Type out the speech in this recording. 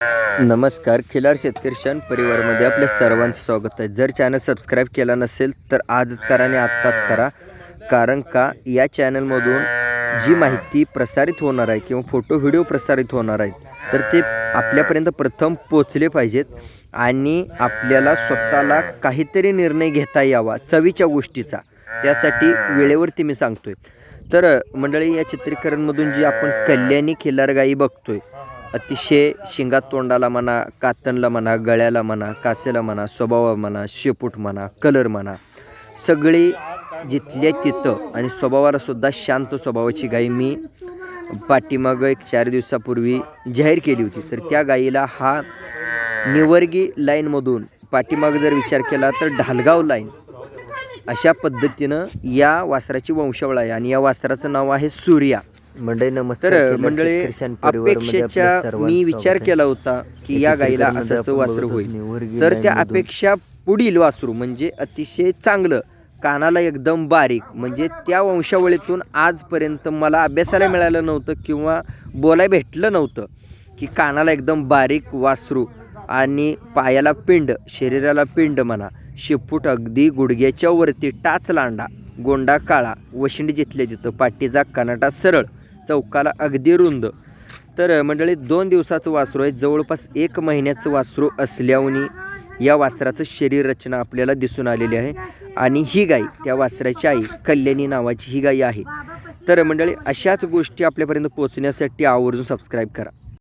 नमस्कार, खिलार शेतकरी शन परिवारमध्ये आपल्या सर्वांचं स्वागत आहे. जर चॅनल सबस्क्राईब केला नसेल तर आजच करा आणि आत्ताच करा. कारण का या चॅनलमधून जी माहिती प्रसारित होणार आहे किंवा फोटो व्हिडिओ प्रसारित होणार आहेत तर ते आपल्यापर्यंत प्रथम पोचले पाहिजेत आणि आपल्याला स्वतःला काहीतरी निर्णय घेता यावा चवीच्या गोष्टीचा. त्यासाठी वेळेवरती मी सांगतोय. तर मंडळी, या चित्रीकरणमधून जी आपण कल्याणी खिल्लार गाई बघतोय, अतिशय शिंगात तोंडाला म्हणा, कातनला म्हणा, गळ्याला म्हणा, कासेला म्हणा, स्वभाव म्हणा, शेपूट म्हणा, कलर म्हणा, सगळी जिथल्या तिथं आणि स्वभावाला सुद्धा शांत स्वभावाची गाई मी पाठीमागं एक 4 दिवसापूर्वी जाहीर केली होती. तर त्या गाईला हा निवर्गी लाईनमधून पाठीमागं जर विचार केला तर ढालगाव लाईन अशा पद्धतीनं या वासराची वंशावळ आहे आणि या वासराचं नाव आहे सूर्या. मंडळी नमस्कार. मंडळी, अपेक्षेच्या मी विचार केला होता की या गाईला असं वासरू होईल, तर त्या अपेक्षा पुढील वासरू म्हणजे अतिशय चांगलं, कानाला एकदम बारीक, म्हणजे त्या वंशावळीतून आजपर्यंत मला अभ्यासाला मिळालं नव्हतं किंवा बोलायला भेटलं नव्हतं की कानाला एकदम बारीक वासरू आणि पायाला पिंड, शरीराला पिंड म्हणा, शेपूट अगदी गुडघ्याच्या वरती, टाच लांडा, गोंडा काळा, वशिंड जिथले तिथं, पाठीचा कनाटा सरळ, चौकाला अगदी रुंद. तर मंडळी, 2 दिवसाचं वासरू आहे. जवळपास 1 महिन्याचं वासरू असल्याने या वासराचं शरीर रचना आपल्याला दिसून आलेली आहे आणि ही गाय त्या वासराची आई कल्याणी नावाची ही गाय आहे. तर मंडळी, अशाच गोष्टी आपल्यापर्यंत पोहोचण्यासाठी आवर्जून सबस्क्राईब करा.